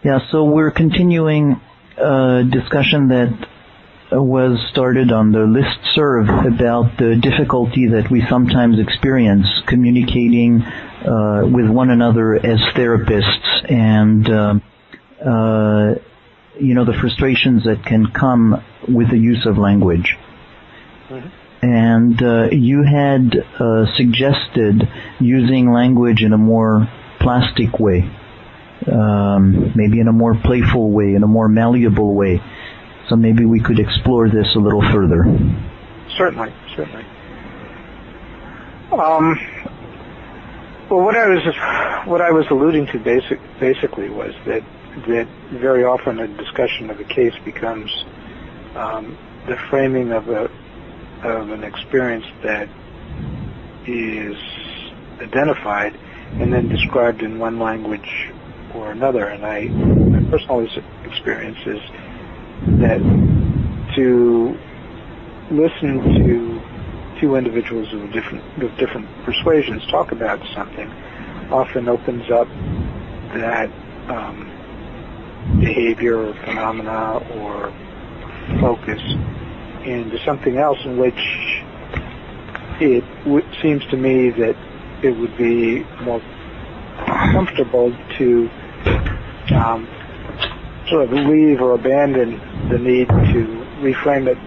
Yeah, so we're continuing a discussion that was started on the listserv about the difficulty that we sometimes experience communicating with one another as therapists, and the frustrations that can come with the use of language. Mm-hmm. And you had suggested using language in a more plastic way, maybe in a more playful way, in a more malleable way. So maybe we could explore this a little further. Certainly. Well, what I was alluding to basically was that very often a discussion of a case becomes the framing of an experience that is identified and then described in one language or another. And my personal experience is that to listen to two individuals of different persuasions talk about something often opens up that behavior or phenomena or focus into something else in which it seems to me that it would be more comfortable to sort of leave or abandon the need to reframe it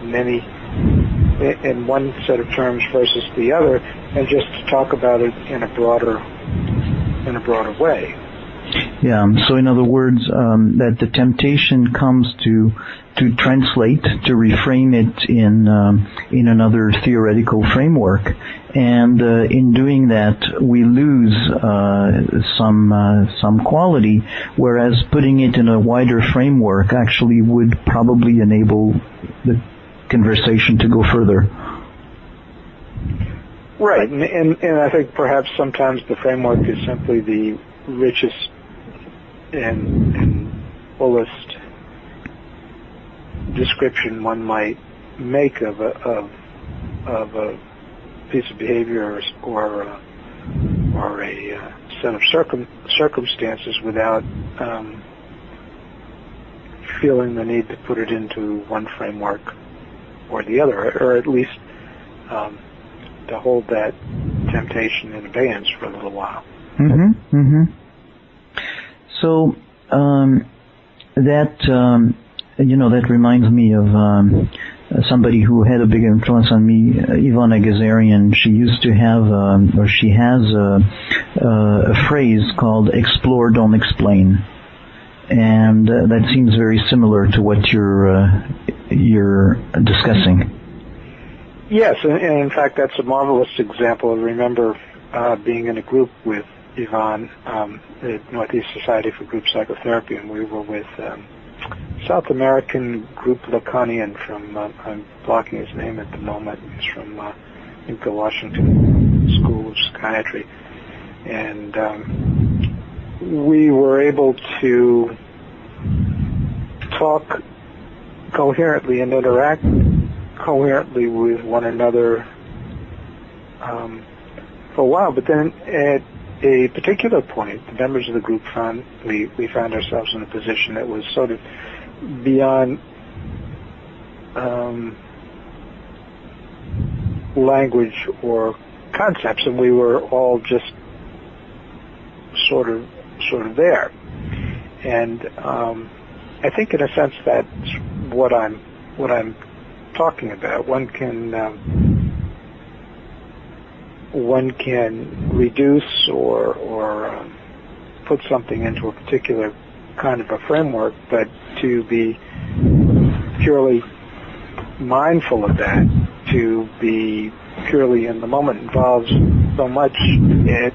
in one set of terms versus the other, and just to talk about it in a broader way. Yeah. So in other words, that the temptation comes to translate, to reframe it in another theoretical framework, and in doing that, we lose some quality. Whereas putting it in a wider framework actually would probably enable the conversation to go further. Right, and I think perhaps sometimes the framework is simply the richest and fullest description one might make of a piece of behavior or a set of circumstances without feeling the need to put it into one framework or the other, or at least to hold that temptation in abeyance for a little while. Mm-hmm. Mm-hmm. So that reminds me of somebody who had a big influence on me, Ivana Gazarian. She used to have, or she has a phrase called "explore, don't explain," and that seems very similar to what you're discussing. Yes, and in fact, that's a marvelous example. I remember being in a group with Yvonne at Northeast Society for Group Psychotherapy, and we were with South American group Lacanian from, I'm blocking his name at the moment, he's from I think the Washington School of Psychiatry, and we were able to talk coherently and interact coherently with one another for a while, but then at a particular point, the members of the group we found ourselves in a position that was sort of beyond language or concepts, and we were all just sort of there. And I think, in a sense, that's what I'm talking about. One can reduce or put something into a particular kind of a framework, but to be purely mindful of that, to be purely in the moment, involves so much at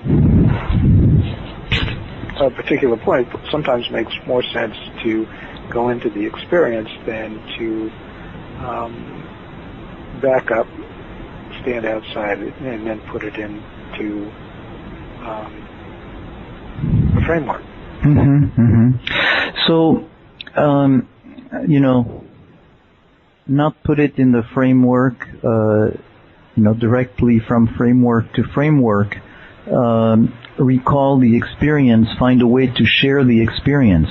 a particular point. It sometimes makes more sense to go into the experience than to back up, stand outside it, and then put it into a framework. Mm-hmm, mm-hmm. So, not put it in the framework, directly from framework to framework. Recall the experience, find a way to share the experience.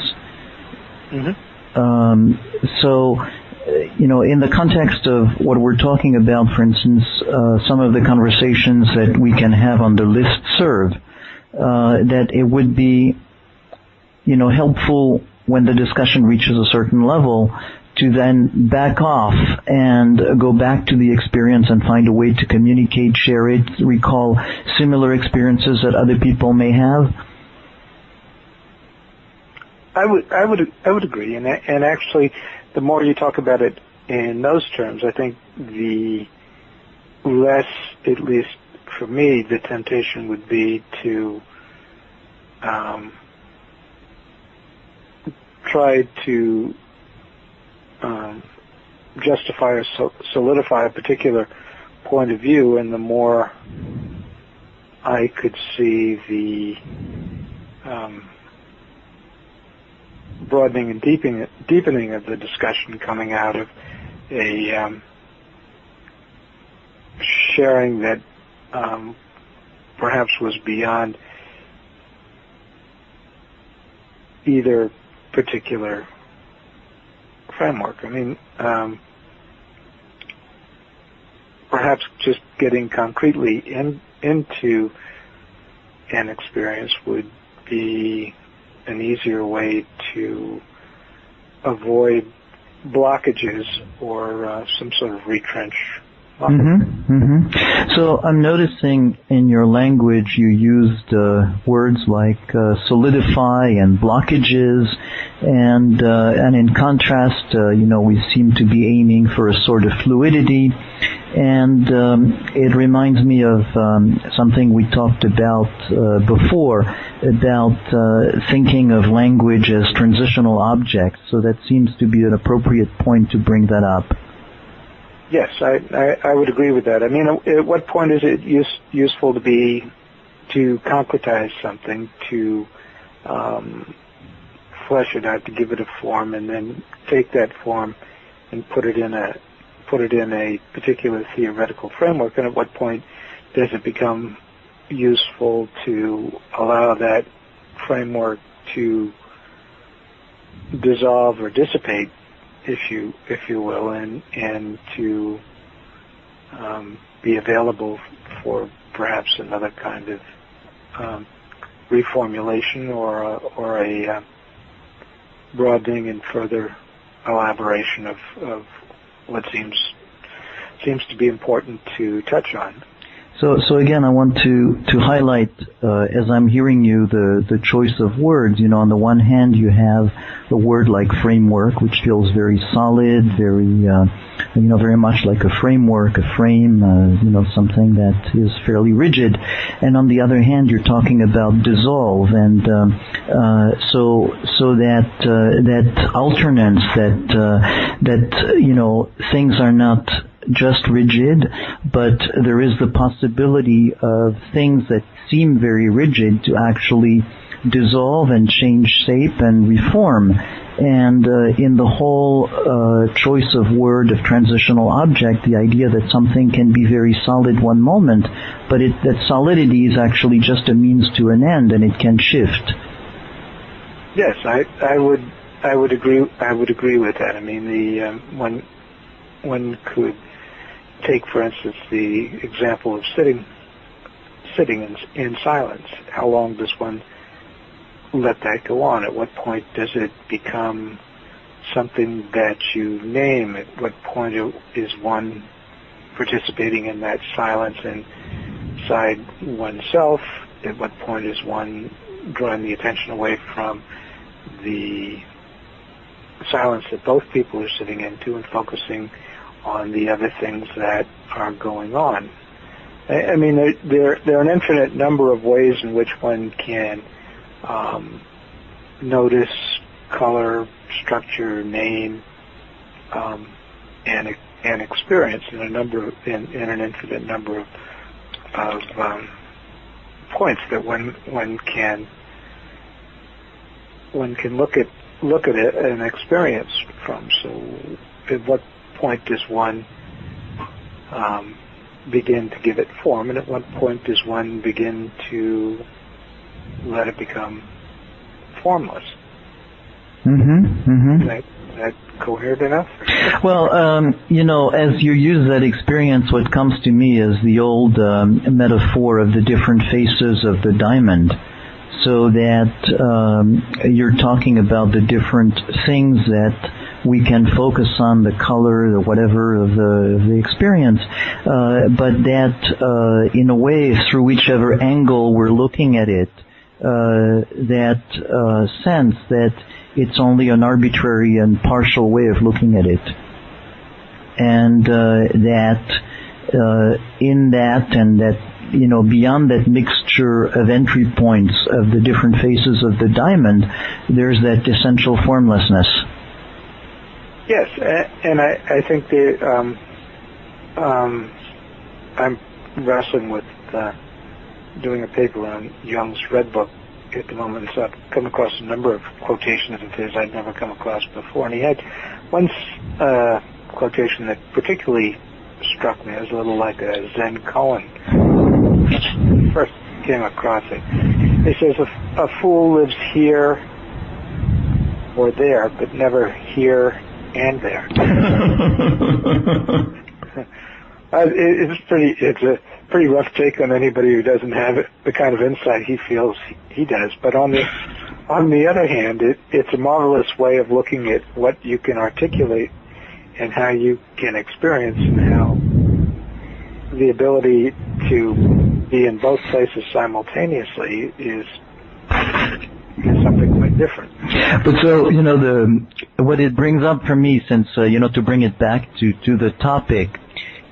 So, in the context of what we're talking about, for instance, some of the conversations that we can have on the listserv, that it would be, helpful when the discussion reaches a certain level to then back off and go back to the experience and find a way to communicate, share it, recall similar experiences that other people may have. I would agree, and actually, the more you talk about it in those terms, I think the less, at least for me, the temptation would be to try to justify or solidify a particular point of view, and the more I could see the broadening and deepening of the discussion coming out of a sharing that perhaps was beyond either particular framework. I mean, perhaps just getting concretely into an experience would be an easier way to avoid blockages or some sort of retrench. So I'm noticing in your language you used words like solidify and blockages, and in contrast, we seem to be aiming for a sort of fluidity. And it reminds me of something we talked about before, about thinking of language as transitional objects. So that seems to be an appropriate point to bring that up. Yes, I would agree with that. I mean, at what point is it useful to concretize something, to flesh it out, to give it a form, and then take that form and put it in a particular theoretical framework, and at what point does it become useful to allow that framework to dissolve or dissipate, if you will, and to be available for perhaps another kind of reformulation or a broadening and further elaboration of what seems to be important to touch on. So again, I want to highlight, as I'm hearing you, the choice of words. On the one hand, you have a word like framework, which feels very solid, very much like a framework, a frame, something that is fairly rigid. And on the other hand, you're talking about dissolve, and so that alternance, that things are not just rigid, but there is the possibility of things that seem very rigid to actually dissolve and change shape and reform. And in the whole choice of word of transitional object, the idea that something can be very solid one moment, but that solidity is actually just a means to an end, and it can shift. Yes, I would agree with that. I mean, one could take, for instance, the example of sitting in silence. How long does one let that go on? At what point does it become something that you name? At what point is one participating in that silence inside oneself? At what point is one drawing the attention away from the silence that both people are sitting into and focusing on the other things that are going on? I mean, there are an infinite number of ways in which one can notice color, structure, name, and experience in an infinite number of points that one can look at it and experience from. So, at what point does one begin to give it form, and at what point does one begin to let it become formless? Is that coherent enough? Well, as you use that experience, what comes to me is the old metaphor of the different faces of the diamond. So that you're talking about the different things that we can focus on, the color, the whatever of the experience, but that in a way, through whichever angle we're looking at it, that sense that it's only an arbitrary and partial way of looking at it, and that in that and that, beyond that mixture of entry points of the different faces of the diamond, there's that essential formlessness. Yes, and I think that I'm wrestling with doing a paper on Jung's Red Book at the moment, so I've come across a number of quotations of his I'd never come across before, and he had one quotation that particularly struck me. It was a little like a Zen koan. First came across it. He says, a fool lives here or there, but never here and there. It's a pretty rough take on anybody who doesn't have the kind of insight he feels he does. But on the other hand, it's a marvelous way of looking at what you can articulate and how you can experience, and how the ability to be in both places simultaneously is something quite different. But so, what it brings up for me, since, to bring it back to the topic,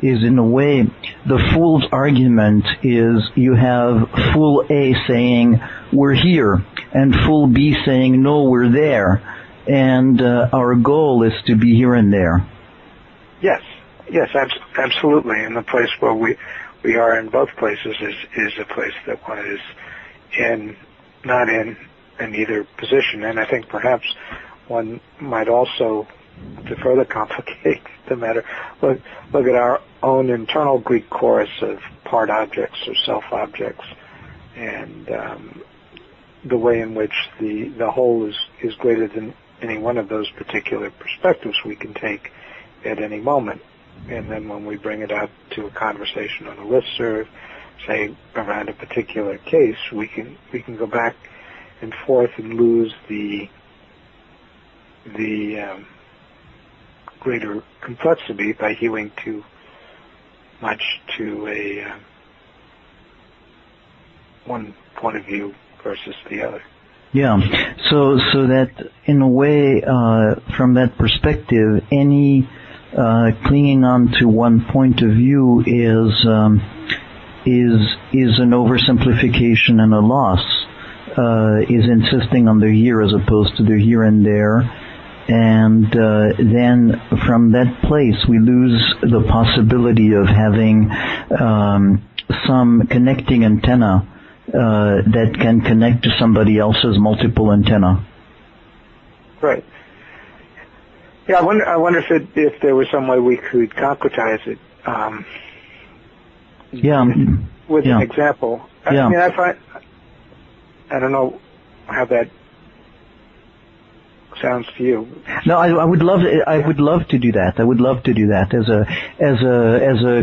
is in a way, the fool's argument is you have fool A saying, we're here, and fool B saying, no, we're there, and our goal is to be here and there. Yes, absolutely. And the place where we are in both places is a place that one is not in either position. And I think perhaps one might also, to further complicate the matter, look at our own internal Greek chorus of part objects or self objects, and the way in which the whole is greater than any one of those particular perspectives we can take at any moment. And then when we bring it out to a conversation on a listserv, say around a particular case, we can go back and forth and lose the greater complexity by hewing too much to a one point of view versus the other. Yeah. So that in a way, from that perspective, any clinging on to one point of view is an oversimplification and a loss. Is insisting on the here as opposed to the here and there, and then from that place we lose the possibility of having some connecting antenna that can connect to somebody else's multiple antenna. Right. Yeah, I wonder if there was some way we could concretize it. With an example. Yeah. I don't know how that sounds to you. No, I would love to do that. I would love to do that as a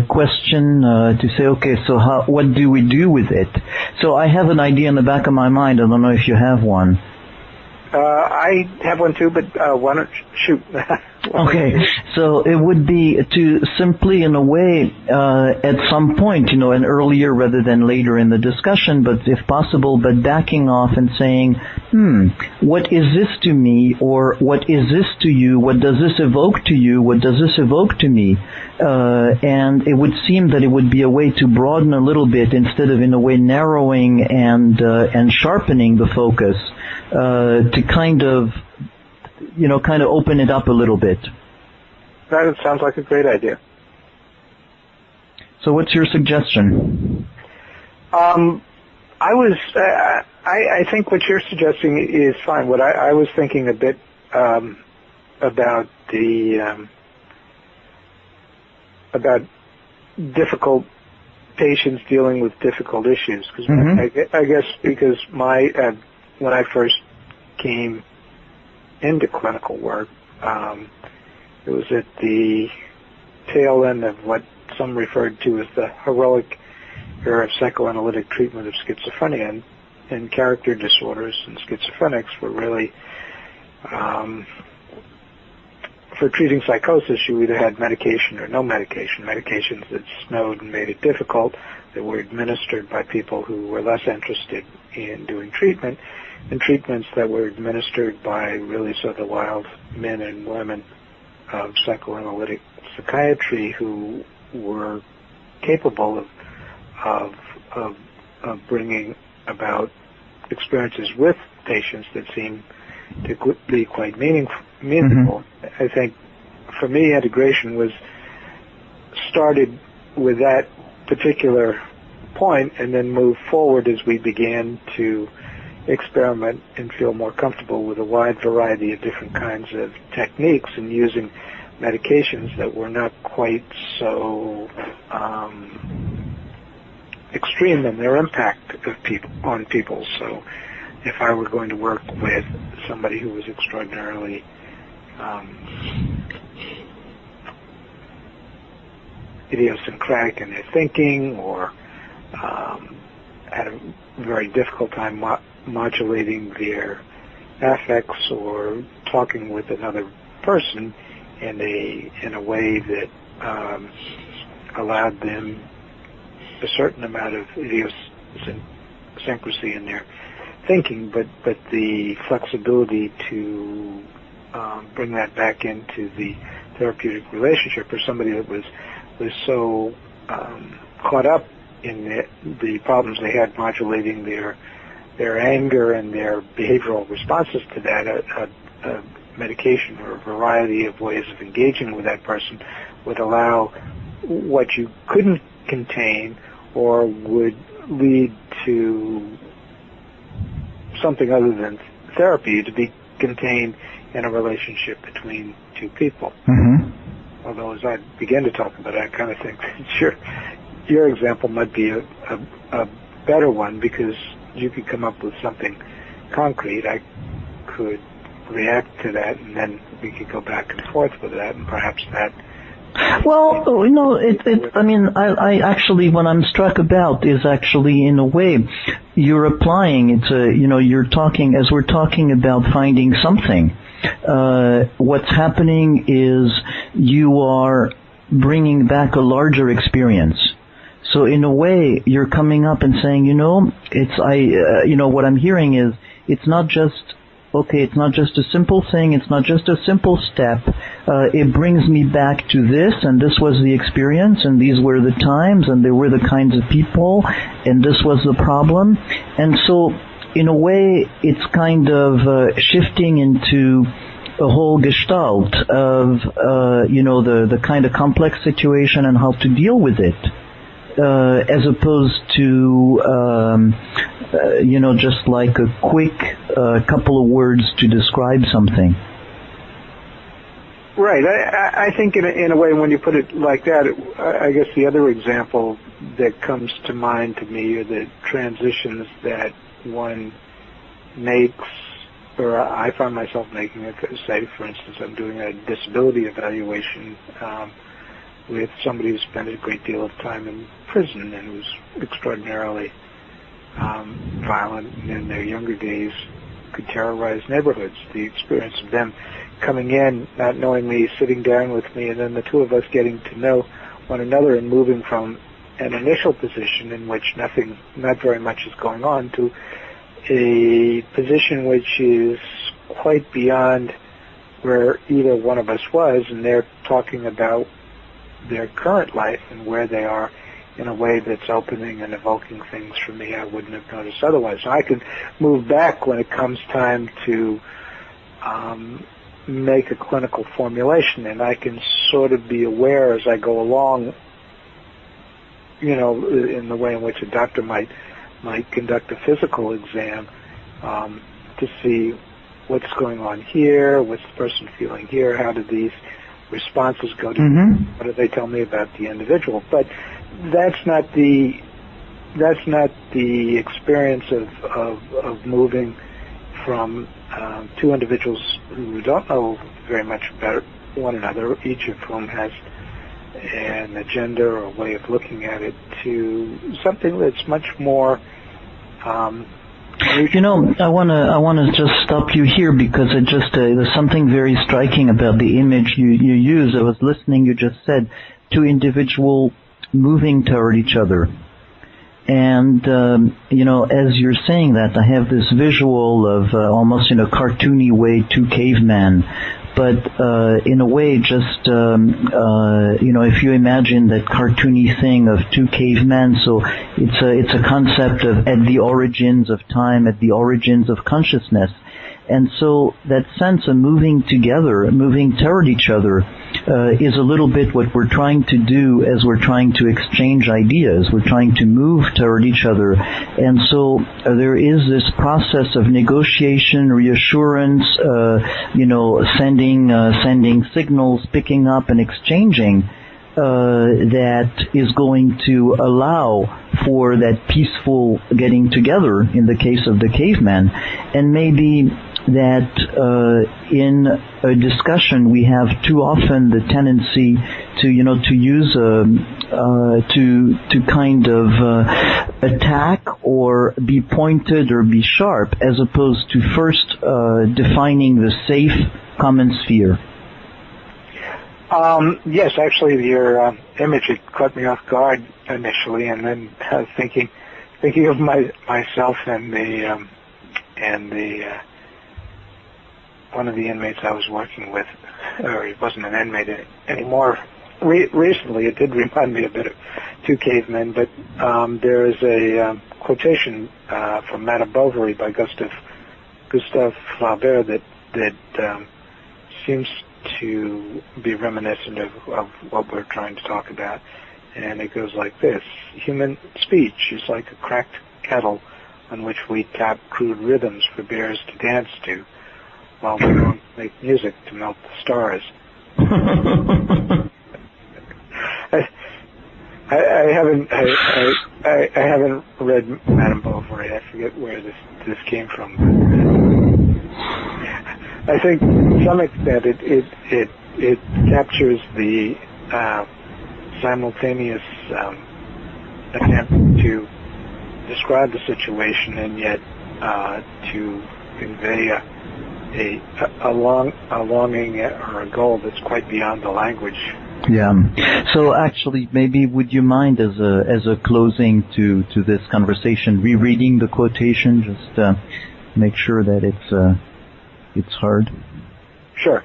question to say, okay, so what do we do with it? So I have an idea in the back of my mind. I don't know if you have one. I have one too, but why don't shoot? Okay, so it would be to simply, in a way, at some point, and earlier rather than later in the discussion, but if possible, but backing off and saying, what is this to me, or what is this to you, what does this evoke to you, what does this evoke to me? And it would seem that it would be a way to broaden a little bit instead of, in a way, narrowing and sharpening the focus, to kind of open it up a little bit. That sounds like a great idea. So what's your suggestion? I think what you're suggesting is fine. What I was thinking a bit about about difficult patients dealing with difficult issues, because I guess because when I first came into clinical work. It was at the tail end of what some referred to as the heroic era of psychoanalytic treatment of schizophrenia, and character disorders and schizophrenics were really, for treating psychosis, you either had medication or no medication. Medications that snowed and made it difficult, that were administered by people who were less interested in doing treatment, and treatments that were administered by really sort of the wild men and women of psychoanalytic psychiatry who were capable of bringing about experiences with patients that seemed to be quite meaningful. Mm-hmm. I think for me, integration was started with that particular point and then moved forward as we began to experiment and feel more comfortable with a wide variety of different kinds of techniques and using medications that were not quite so extreme in their impact on people. So if I were going to work with somebody who was extraordinarily idiosyncratic in their thinking, or had a very difficult time modulating their affects or talking with another person in a way that allowed them a certain amount of idiosyncrasy in their thinking, but the flexibility to bring that back into the therapeutic relationship, or somebody that was so caught up in the problems they had modulating their anger and their behavioral responses to that, a medication or a variety of ways of engaging with that person would allow what you couldn't contain or would lead to something other than therapy to be contained in a relationship between two people. Mm-hmm. Although as I begin to talk about it, I kind of think that your example might be a better one, because you could come up with something concrete. I could react to that, and then we could go back and forth with that, and perhaps that. Well, I actually, what I'm struck about is actually, in a way, you're applying, you're talking, as we're talking about finding something, what's happening is you are bringing back a larger experience. So in a way, you're coming up and saying, what I'm hearing is, it's not just a simple thing, it's not just a simple step. It brings me back to this, and this was the experience, and these were the times, and there were the kinds of people, and this was the problem. And so, in a way, it's kind of shifting into a whole gestalt of, the kind of complex situation and how to deal with it. As opposed to, just like a quick couple of words to describe something. Right. I think in a way, when you put it like that, I guess the other example that comes to mind to me are the transitions that one makes, or I find myself making it. Say, for instance, I'm doing a disability evaluation with somebody who spent a great deal of time in prison and who's extraordinarily violent, and in their younger days could terrorize neighborhoods. The experience of them coming in, not knowing me, sitting down with me, and then the two of us getting to know one another and moving from an initial position in which not very much is going on, to a position which is quite beyond where either one of us was, and they're talking about their current life and where they are in a way that's opening and evoking things from me I wouldn't have noticed otherwise. So I can move back when it comes time to make a clinical formulation, and I can sort of be aware as I go along, in the way in which a doctor might conduct a physical exam, to see what's going on here, what's the person feeling here, how do these responses go to what do they tell me about the individual. But that's not the experience of moving from two individuals who don't know very much about one another, each of whom has an agenda or a way of looking at it, to something that's much more You know, I wanna just stop you here because there's something very striking about the image you use. I was listening. You just said two individuals moving toward each other, and as you're saying that, I have this visual of almost in a cartoony way two cavemen. But in a way, just if you imagine that cartoony thing of two cavemen, so it's a concept of at the origins of time, at the origins of consciousness, and so that sense of moving together, moving toward each other, is a little bit what we're trying to do as we're trying to exchange ideas. We're trying to move toward each other, and so there is this process of negotiation, reassurance, sending signals, picking up and exchanging, that is going to allow for that peaceful getting together in the case of the caveman. And maybe that in a discussion we have too often the tendency to use to kind of attack or be pointed or be sharp, as opposed to first defining the safe common sphere. Yes, actually, your image had caught me off guard initially, and then thinking of myself and the one of the inmates I was working with, or he wasn't an inmate anymore. Recently, it did remind me a bit of two cavemen, but there is a quotation from Madame Bovary by Gustave Flaubert that seems to be reminiscent of what we're trying to talk about. And it goes like this: human speech is like a cracked kettle on which we tap crude rhythms for bears to dance to, while we don't make music to melt the stars. I haven't read Madame Bovary. I forget where this came from. I think to some extent it captures the simultaneous attempt to describe the situation and yet to convey a longing or a goal that's quite beyond the language. Yeah. So actually, maybe would you mind as a closing to this conversation, rereading the quotation, just make sure that it's heard? Sure.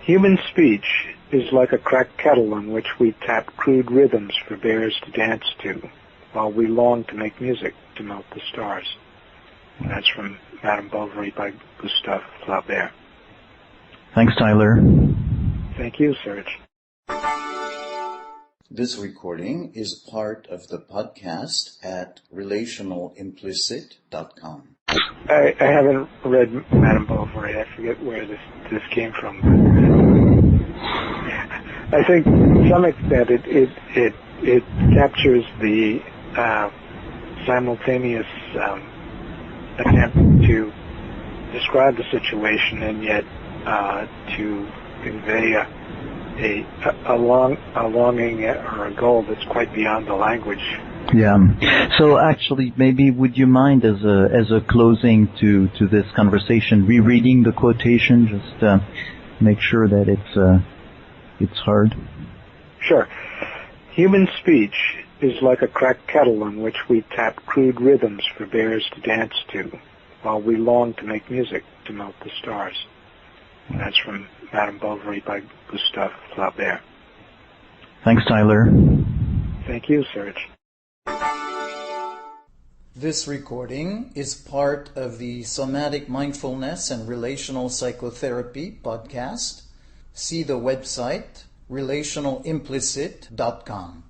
Human speech is like a cracked kettle on which we tap crude rhythms for bears to dance to, while we long to make music to melt the stars. And that's from Madame Bovary by Gustave Flaubert. Thanks, Tyler. Thank you, Serge. This recording is part of the podcast at relationalimplicit.com. I haven't read Madame Bovary. I forget where this came from. I think to some extent it captures the simultaneous attempt to describe the situation and yet to convey a longing or a goal that's quite beyond the language. Yeah. So actually, maybe would you mind as a closing to this conversation, rereading the quotation, just make sure that it's heard? Sure. Human speech is like a cracked kettle on which we tap crude rhythms for bears to dance to, while we long to make music to melt the stars. And that's from Madame Bovary by Gustave Flaubert. Thanks, Tyler. Thank you, Serge. This recording is part of the Somatic Mindfulness and Relational Psychotherapy podcast. See the website relationalimplicit.com.